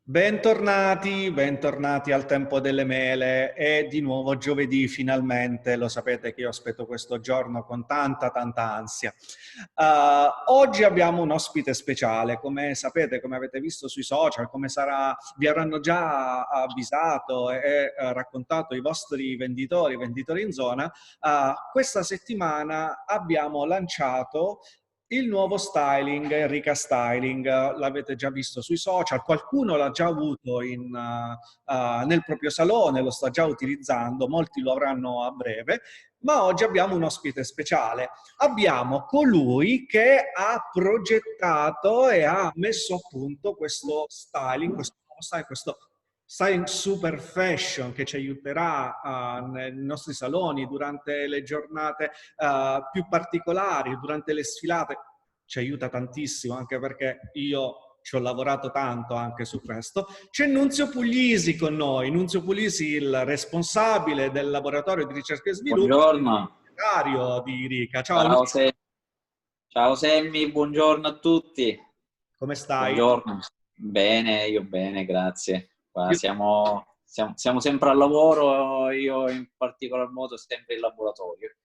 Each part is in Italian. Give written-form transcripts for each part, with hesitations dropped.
Bentornati, bentornati al Tempo delle Mele. È di nuovo giovedì finalmente, lo sapete che io aspetto questo giorno con tanta ansia. Oggi abbiamo un ospite speciale, come sapete, come avete visto sui social, come sarà, vi avranno già avvisato e raccontato i vostri venditori in zona. Questa settimana abbiamo lanciato il nuovo styling, Enrica Styling, l'avete già visto sui social, qualcuno l'ha già avuto nel proprio salone, lo sta già utilizzando, molti lo avranno a breve, ma oggi abbiamo un ospite speciale. Abbiamo colui che ha progettato e ha messo a punto questo styling, questo styling super fashion che ci aiuterà nei nostri saloni durante le giornate più particolari, durante le sfilate. Ci aiuta tantissimo, anche perché io ci ho lavorato tanto anche su questo. C'è Nunzio Puglisi con noi. Nunzio Puglisi, il responsabile del laboratorio di ricerca e sviluppo, Buongiorno, segretario di Rica. Ciao ciao, Nunzio, ciao Semmi, buongiorno a tutti. come stai? Buongiorno. Bene, io bene, grazie. Qua Io, siamo sempre al lavoro, io in particolar modo sempre in laboratorio.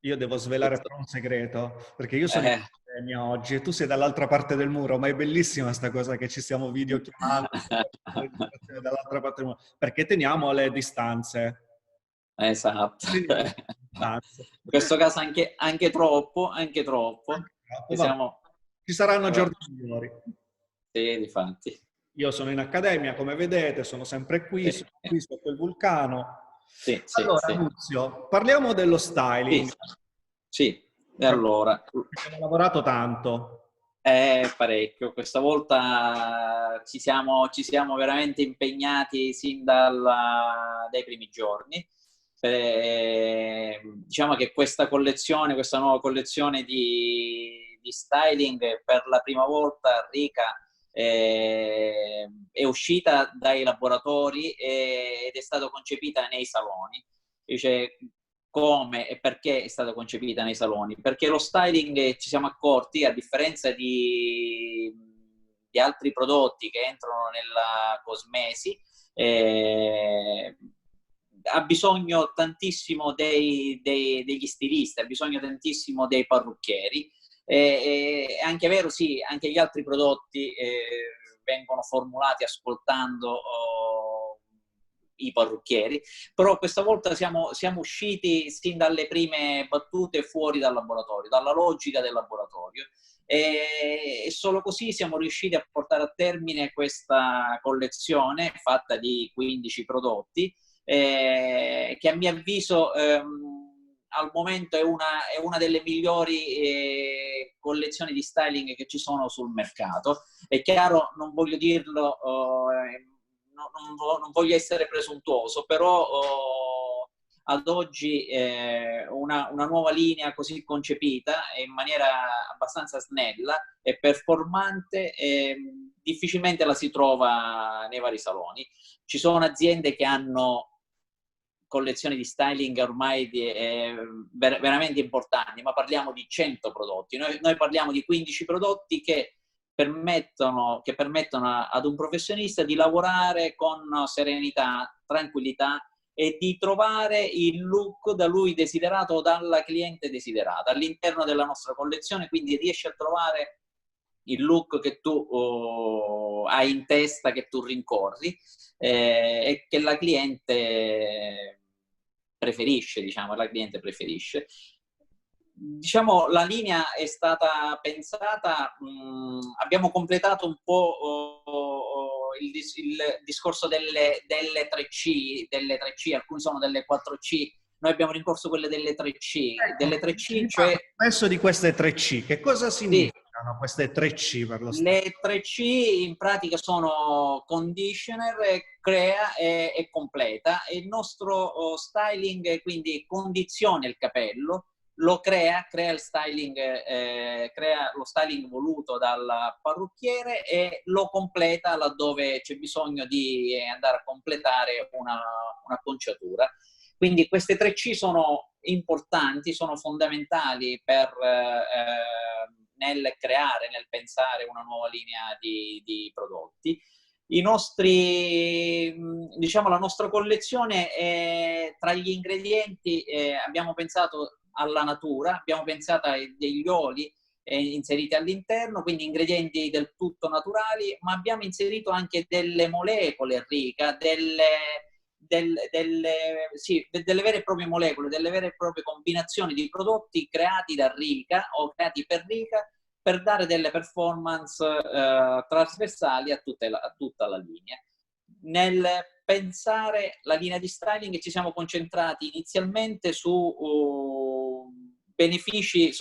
io devo svelare Questo- però un segreto, perché io sono in eh. accademia oggi e tu sei dall'altra parte del muro, ma è bellissima sta cosa che ci stiamo videochiamando dall'altra parte del muro, perché teniamo le distanze. Esatto. Teniamo le distanze. In questo caso anche troppo, anche troppo. Anche troppo, Che vabbè. siamo... Ci saranno eh, giorni migliori. Sì, difatti. Io sono in accademia, come vedete, sono sempre qui, Sì, sono qui sotto il vulcano. sì, sì, Allora, sì. Nunzio, parliamo dello Sì, styling. sì. E Ci allora, abbiamo lavorato tanto. parecchio. Questa volta ci siamo veramente impegnati sin dai primi giorni. Diciamo che questa collezione, questa nuova collezione di styling, per la prima volta Rica è uscita dai laboratori ed è stata concepita nei saloni. Dice, come e perché è stata concepita nei saloni? Perché lo styling, ci siamo accorti, a differenza di altri prodotti che entrano nella cosmesi, eh, ha bisogno tantissimo degli stilisti, ha bisogno tantissimo dei parrucchieri. È anche vero, sì, anche gli altri prodotti vengono formulati ascoltando i parrucchieri, però questa volta siamo usciti sin dalle prime battute fuori dal laboratorio, dalla logica del laboratorio, e solo così siamo riusciti a portare a termine questa collezione fatta di 15 prodotti, che a mio avviso al momento è una delle migliori collezioni di styling che ci sono sul mercato. È chiaro, non voglio dirlo, non voglio essere presuntuoso, però ad oggi una nuova linea così concepita in maniera abbastanza snella e performante, difficilmente la si trova nei vari saloni. Ci sono aziende che hanno collezioni di styling ormai veramente importanti, ma parliamo di 100 prodotti. Noi parliamo di 15 prodotti che permettono ad un professionista di lavorare con serenità, tranquillità e di trovare il look da lui desiderato o dalla cliente desiderata all'interno della nostra collezione, quindi riesci a trovare il look che tu hai in testa, che tu rincorri, e che la cliente preferisce, diciamo, la cliente preferisce. Diciamo, la linea è stata pensata, abbiamo completato un po' il discorso delle 3C, alcuni sono delle 4C, noi abbiamo rincorso quelle delle 3C, Ecco, C, mi cioè parla spesso di queste 3C. Che cosa sì, significano queste 3C per lo styling? le 3C in pratica sono conditioner, crea e completa. E il nostro styling quindi condiziona il capello, lo crea il styling, crea lo styling voluto dal parrucchiere e lo completa laddove c'è bisogno di andare a completare un'acconciatura. Quindi queste 3C sono importanti, sono fondamentali nel creare, nel pensare una nuova linea di prodotti. diciamo, la nostra collezione, tra gli ingredienti abbiamo pensato alla natura, abbiamo pensato a degli oli inseriti all'interno, quindi ingredienti del tutto naturali, ma abbiamo inserito anche delle molecole Rica, delle vere e proprie molecole, delle vere e proprie combinazioni di prodotti creati da Rica o creati per Rica, per dare delle performance trasversali a tutta la linea. Nel pensare la linea di styling ci siamo concentrati inizialmente su benefici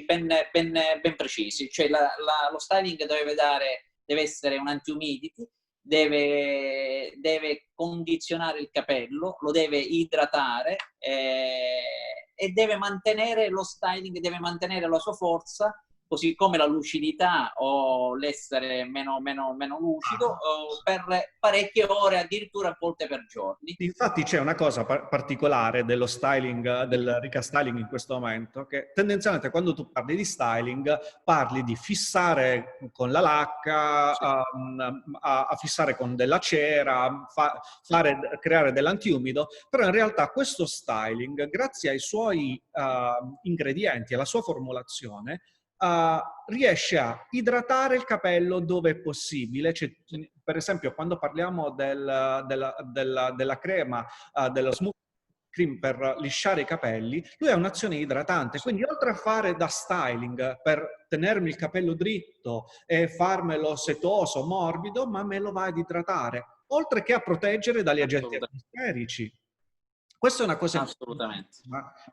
ben precisi, cioè lo styling deve essere un anti-humidity, deve condizionare il capello, lo deve idratare e deve mantenere lo styling, deve mantenere la sua forza, così come la lucidità o l'essere meno lucido per parecchie ore, addirittura a volte per giorni. Infatti c'è una cosa particolare dello styling, del Rica Styling in questo momento, che tendenzialmente quando tu parli di styling parli di fissare con la lacca, a fissare con della cera, creare dell'antiumido, però in realtà questo styling, grazie ai suoi ingredienti, alla sua formulazione, riesce a idratare il capello dove è possibile. Cioè, per esempio, quando parliamo della crema, dello smooth cream per lisciare i capelli, lui ha un'azione idratante, quindi oltre a fare da styling per tenermi il capello dritto e farmelo setoso, morbido, ma me lo va ad idratare, oltre che a proteggere dagli agenti atmosferici. Questa è una cosa assolutamente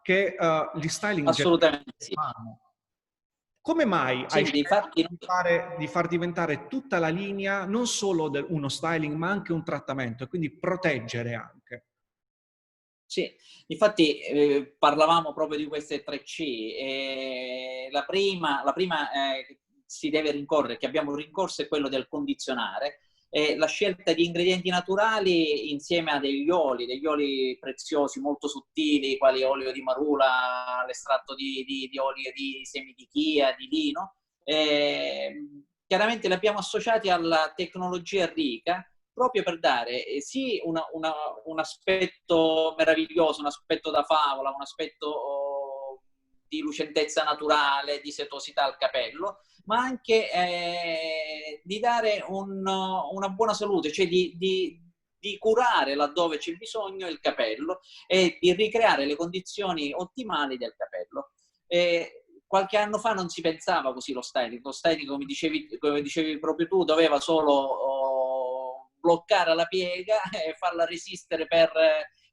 che gli styling assolutamente sì. fanno. Come mai hai scelto di far diventare tutta la linea non solo uno styling, ma anche un trattamento, e quindi proteggere anche? Sì, infatti parlavamo proprio di queste 3C. La prima che si deve rincorrere, che abbiamo rincorso, è quello del condizionare. La scelta di ingredienti naturali insieme a degli oli preziosi, molto sottili, quali olio di marula, l'estratto di olio di semi di chia, di lino. Chiaramente li abbiamo associati alla tecnologia Rica, proprio per dare sì un aspetto meraviglioso, un aspetto da favola, un aspetto di lucentezza naturale, di setosità al capello, ma anche di dare una buona salute, cioè di curare laddove c'è bisogno il capello e di ricreare le condizioni ottimali del capello. Qualche anno fa non si pensava così lo styling, come dicevi proprio tu, doveva solo bloccare la piega e farla resistere per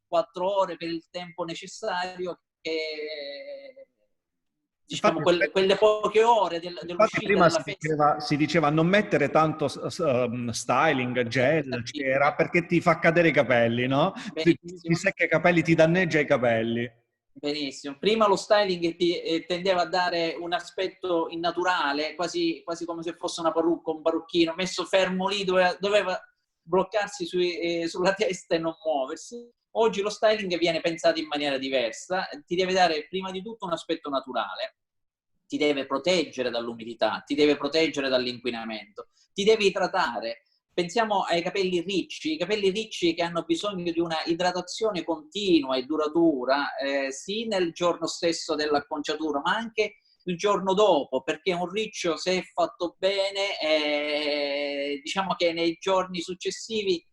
4 ore, per il tempo necessario, che diciamo quelle poche ore dell'uscita prima della festa. si diceva non mettere tanto styling, gel, cera, perché ti fa cadere i capelli, no? Ti secca i capelli, ti danneggia i capelli. Benissimo. Prima lo styling tendeva a dare un aspetto innaturale, quasi come se fosse una parrucca, un parrucchino messo fermo lì, doveva bloccarsi sulla testa e non muoversi. Oggi lo styling viene pensato in maniera diversa, ti deve dare prima di tutto un aspetto naturale, ti deve proteggere dall'umidità, ti deve proteggere dall'inquinamento, ti deve idratare. Pensiamo ai capelli ricci, i capelli ricci che hanno bisogno di una idratazione continua e duratura, sì nel giorno stesso dell'acconciatura, ma anche il giorno dopo, perché un riccio, se è fatto bene, diciamo che nei giorni successivi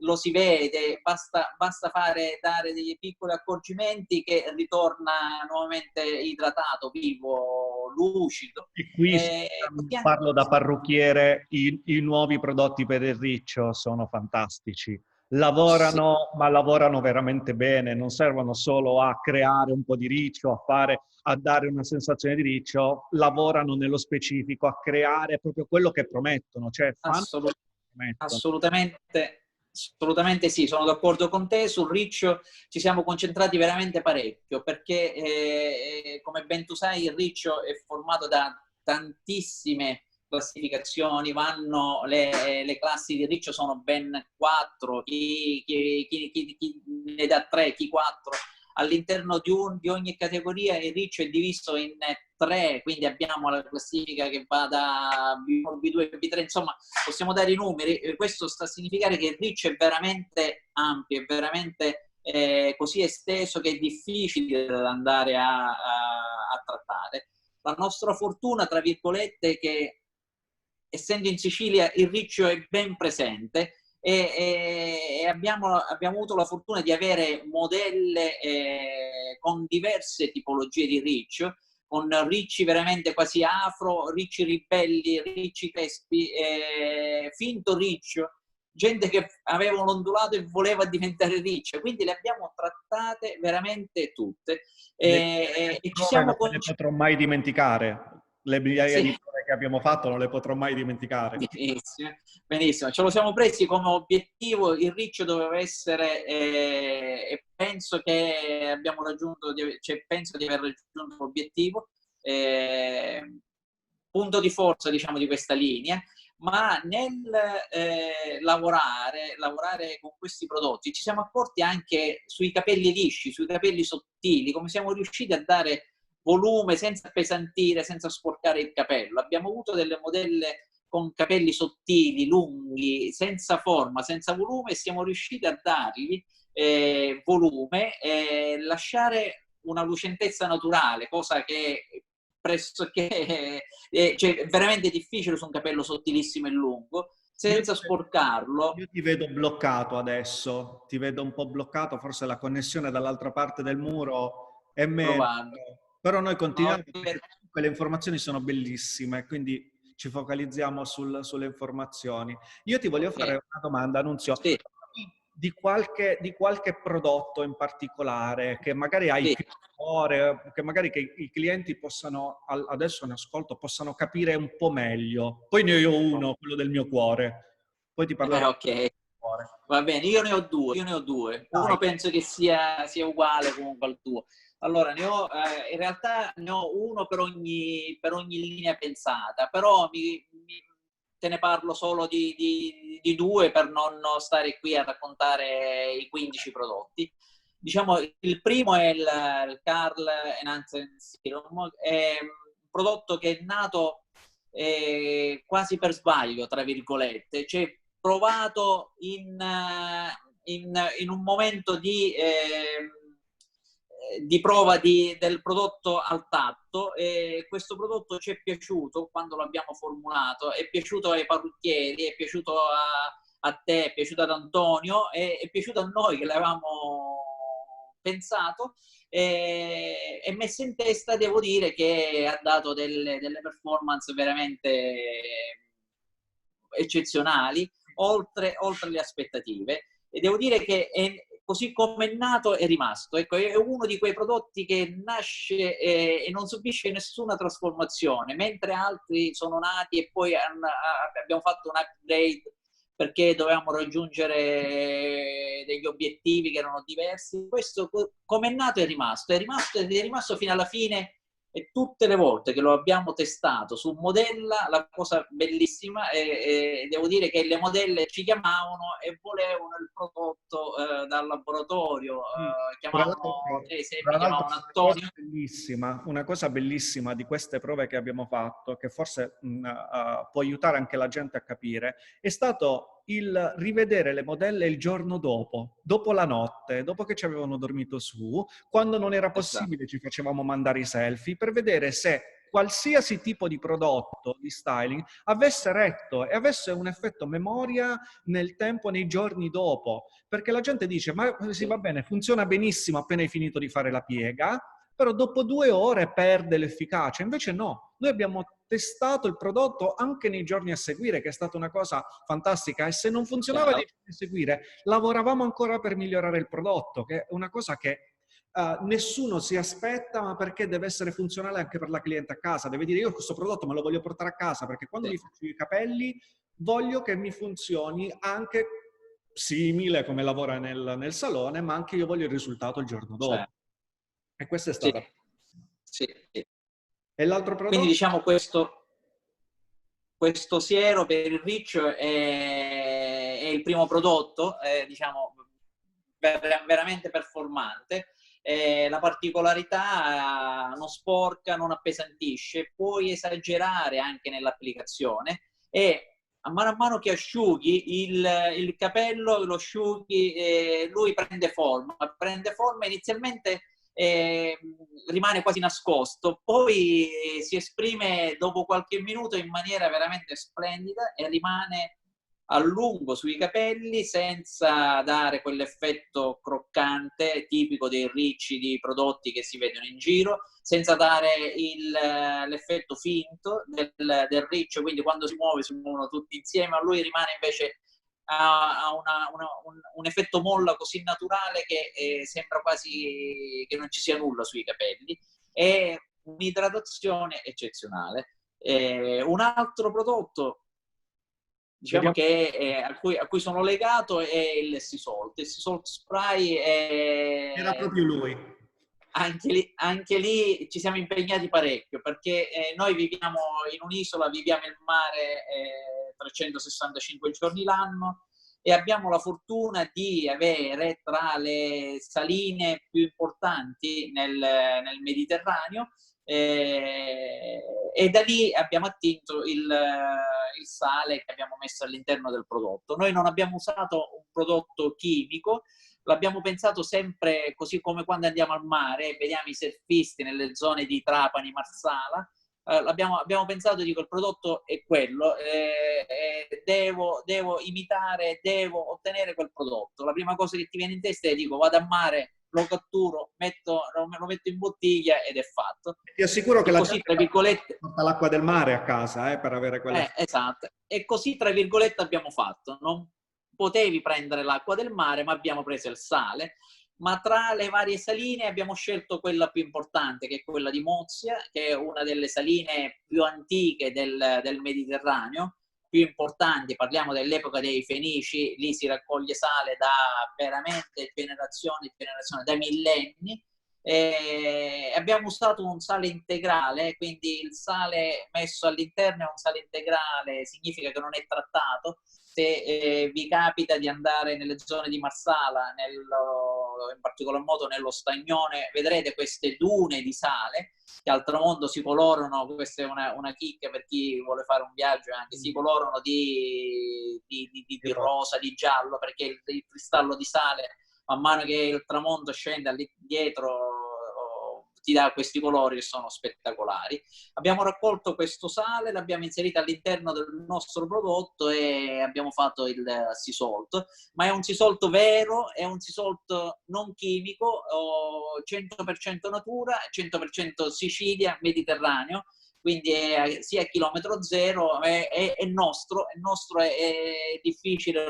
lo si vede, basta dare dei piccoli accorgimenti che ritorna nuovamente idratato, vivo, lucido. E qui parlo da parrucchiere, i nuovi prodotti per il riccio sono fantastici. Lavorano, sì, ma lavorano veramente bene, non servono solo a creare un po' di riccio, a dare una sensazione di riccio, lavorano nello specifico a creare proprio quello che promettono, cioè fanno quello che promettono. Assolutamente sì, sono d'accordo con te. Sul riccio ci siamo concentrati veramente parecchio, perché come ben tu sai il riccio è formato da tantissime classificazioni, le classi di riccio sono ben 4, chi ne dà 3, chi 4. all'interno di ogni categoria il riccio è diviso in 3, quindi abbiamo la classifica che va da B1, B2 e B3, insomma possiamo dare i numeri. Questo sta a significare che il riccio è veramente ampio, è veramente così esteso che è difficile da andare a trattare. La nostra fortuna, tra virgolette, è che essendo in Sicilia il riccio è ben presente e abbiamo avuto la fortuna di avere modelle con diverse tipologie di riccio, con ricci veramente quasi afro, ricci ribelli, ricci crespi, finto riccio, gente che aveva un ondulato e voleva diventare riccio, quindi le abbiamo trattate veramente tutte. Le E ci prove non siamo me le potrò mai dimenticare. Le migliaia di sì. prove che abbiamo fatto non le potrò mai dimenticare. Benissimo, benissimo, ce lo siamo presi come obiettivo, il riccio doveva essere e penso che abbiamo raggiunto, cioè, penso di aver raggiunto l'obiettivo, punto di forza diciamo di questa linea, ma nel lavorare con questi prodotti ci siamo accorti anche sui capelli lisci, sui capelli sottili, come siamo riusciti a dare volume senza appesantire, senza sporcare il capello. Abbiamo avuto delle modelle con capelli sottili, lunghi, senza forma, senza volume e siamo riusciti a dargli volume e lasciare una lucentezza naturale, cosa che pressoché cioè, è veramente difficile su un capello sottilissimo e lungo, senza sporcarlo. Io ti vedo bloccato adesso, ti vedo un po' bloccato, forse la connessione dall'altra parte del muro è meno, Provando. però noi continuiamo No, perché comunque le informazioni sono bellissime, quindi ci focalizziamo sulle informazioni. Io ti voglio fare okay. una domanda, Nunzio, Sì, di qualche prodotto in particolare che magari hai sì. più cuore, che magari che i clienti possano, adesso ne ascolto, possano capire un po' meglio. Poi ne ho uno, quello del mio cuore. Poi ti parlerò del Ok, cuore. va bene, io ne ho due, Dai. uno penso che sia uguale comunque al tuo. Allora, in realtà ne ho uno per ogni linea pensata, però te ne parlo solo di due per non stare qui a raccontare i 15 prodotti. Diciamo, il primo è il Carl Enhanced Serum, è un prodotto che è nato quasi per sbaglio, tra virgolette, cioè provato in un momento di prova del prodotto al tatto e questo prodotto ci è piaciuto quando l'abbiamo formulato, è piaciuto ai parrucchieri, è piaciuto a te, è piaciuto ad Antonio, è piaciuto a noi che l'avevamo pensato e messo in testa, devo dire che ha dato delle performance veramente eccezionali, oltre le aspettative. E devo dire che così come è nato è rimasto. Ecco, è uno di quei prodotti che nasce e non subisce nessuna trasformazione, mentre altri sono nati e poi abbiamo fatto un upgrade perché dovevamo raggiungere degli obiettivi che erano diversi. Questo, come è nato, è rimasto ed è rimasto fino alla fine. E tutte le volte che lo abbiamo testato su Modella, la cosa bellissima è devo dire che le modelle ci chiamavano e volevano il prodotto dal laboratorio, Tra chiamavano l'altro, Teresa e tra mi l'altro chiamavano Antonio. una cosa bellissima di queste prove che abbiamo fatto, che forse può aiutare anche la gente a capire, è stato il rivedere le modelle il giorno dopo la notte, dopo che ci avevano dormito su, quando non era Esatto. possibile ci facevamo mandare i selfie per vedere se qualsiasi tipo di prodotto di styling avesse retto e avesse un effetto memoria nel tempo, nei giorni dopo. Perché la gente dice, ma sì, va bene, funziona benissimo appena hai finito di fare la piega, però dopo 2 ore perde l'efficacia. Invece no, noi abbiamo testato il prodotto anche nei giorni a seguire, che è stata una cosa fantastica. E se non funzionava nei Chiaro. giorni a seguire, lavoravamo ancora per migliorare il prodotto, che è una cosa che nessuno si aspetta, ma perché deve essere funzionale anche per la cliente a casa. Deve dire, io questo prodotto me lo voglio portare a casa, perché quando Sì. mi faccio i capelli voglio che mi funzioni anche simile come lavora nel salone, ma anche io voglio il risultato il giorno Cioè, dopo. E questa è sì, stata. sì, sì. E l'altro Quindi prodotto? diciamo questo siero per il riccio è il primo prodotto, diciamo, veramente performante. La particolarità non sporca, non appesantisce, puoi esagerare anche nell'applicazione e a mano che asciughi il capello, lo asciughi, lui prende forma inizialmente rimane quasi nascosto, poi si esprime dopo qualche minuto in maniera veramente splendida e rimane a lungo sui capelli senza dare quell'effetto croccante tipico dei ricci di prodotti che si vedono in giro, senza dare l'effetto finto del riccio, quindi quando si muovono tutti insieme, a lui rimane invece ha un effetto molla così naturale che sembra quasi che non ci sia nulla sui capelli. È un'idratazione eccezionale. Un altro prodotto, diciamo, che a cui sono legato è il Sea-Salt. Il Sea-Salt Spray Era proprio lui. Anche lì ci siamo impegnati parecchio, perché noi viviamo in un'isola, viviamo il mare 365 giorni l'anno e abbiamo la fortuna di avere tra le saline più importanti nel Mediterraneo, e da lì abbiamo attinto il sale che abbiamo messo all'interno del prodotto. Noi non abbiamo usato un prodotto chimico, l'abbiamo pensato sempre così come quando andiamo al mare, vediamo i surfisti nelle zone di Trapani, Marsala, abbiamo pensato, dico, il prodotto è quello, devo imitare, devo ottenere quel prodotto. La prima cosa che ti viene in testa è, dico, vado a mare, lo catturo, lo metto in bottiglia ed è fatto. Ti assicuro che e la così, tra virgolette, porta l'acqua del mare a casa, per avere quelle... esatto. E così, tra virgolette, abbiamo fatto. Non potevi prendere l'acqua del mare, ma abbiamo preso il sale. Ma tra le varie saline abbiamo scelto quella più importante, che è quella di Mozia, che è una delle saline più antiche del Mediterraneo, più importanti. Parliamo dell'epoca dei Fenici, lì si raccoglie sale da veramente generazioni e generazioni, da millenni. Abbiamo usato un sale integrale, quindi il sale messo all'interno è un sale integrale, significa che non è trattato. Se vi capita di andare nelle zone di Marsala, in particolar modo nello Stagnone, vedrete queste dune di sale che al tramonto si colorano. Questa è una chicca per chi vuole fare un viaggio, anche si colorano di rosa, di giallo, perché il cristallo di sale, man mano che il tramonto scende all'indietro, ti dà questi colori che sono spettacolari. Abbiamo raccolto questo sale, l'abbiamo inserito all'interno del nostro prodotto e abbiamo fatto il Sea-Salt, ma è un Sea-Salt vero, è un Sea-Salt non chimico, 100% natura, 100% Sicilia, Mediterraneo, quindi è sia a chilometro zero, è nostro, è difficile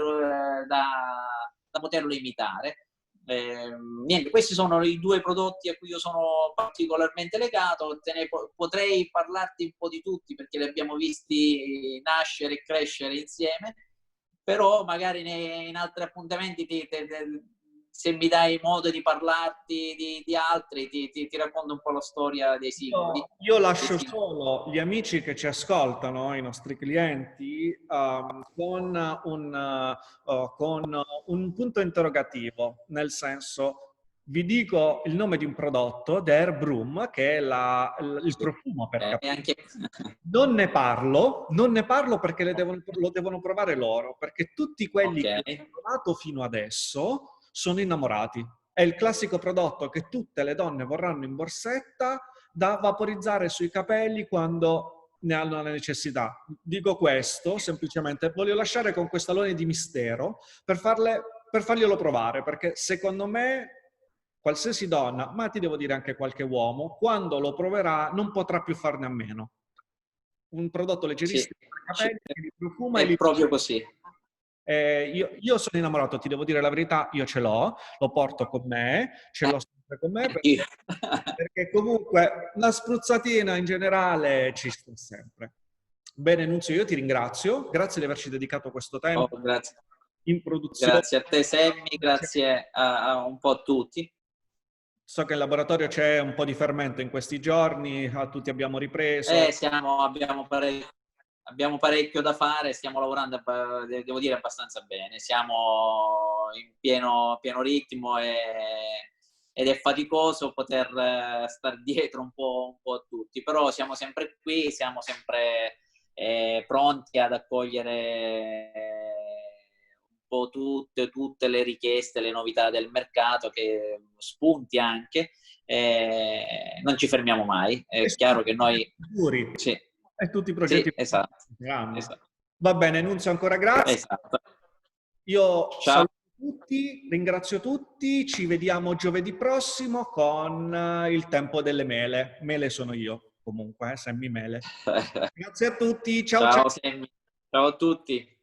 da poterlo imitare. Niente, questi sono i due prodotti a cui io sono particolarmente legato. Potrei parlarti un po' di tutti perché li abbiamo visti nascere e crescere insieme, però magari in altri appuntamenti se mi dai modo di parlarti di altri ti racconto un po' la storia dei singoli. Io lascio solo gli amici che ci ascoltano, i nostri clienti, con un punto interrogativo, nel senso, vi dico il nome di un prodotto, The Air Broom, che è il profumo per capelli. Anche... Non ne parlo perché lo devono provare loro, perché tutti quelli che ho provato fino adesso sono innamorati. È il classico prodotto che tutte le donne vorranno in borsetta da vaporizzare sui capelli quando ne hanno la necessità. Dico questo, semplicemente voglio lasciare con questo alone di mistero per farglielo provare, perché secondo me qualsiasi donna, ma ti devo dire anche qualche uomo, quando lo proverà non potrà più farne a meno. Un prodotto leggerissimo per i capelli, che li profuma e li... proprio così. Io sono innamorato, ti devo dire la verità, io ce l'ho, lo porto con me, ce l'ho sempre con me, perché comunque la spruzzatina in generale ci sta sempre. Bene, Nunzio, io ti ringrazio, grazie di averci dedicato questo tempo Grazie. in produzione. Grazie a te, Sammy, grazie a un po' a tutti. So che in laboratorio c'è un po' di fermento in questi giorni, a tutti abbiamo ripreso. Abbiamo parecchio da fare, stiamo lavorando, devo dire, abbastanza bene. Siamo in pieno ritmo ed è faticoso poter stare dietro un po' a tutti, però siamo sempre qui, siamo sempre pronti ad accogliere un po' tutte le richieste, le novità del mercato, che spunti anche. Non ci fermiamo mai, E è chiaro che noi... futuri. Sì, E tutti i progetti sì, esatto, programma. esatto, Va bene, Nunzio, ancora grazie. esatto. Io Ciao. saluto tutti, ringrazio tutti, ci vediamo giovedì prossimo con il tempo delle mele. Mele sono io, comunque, Sammy Mele. Grazie a tutti, ciao ciao. Ciao Sammy, ciao a tutti.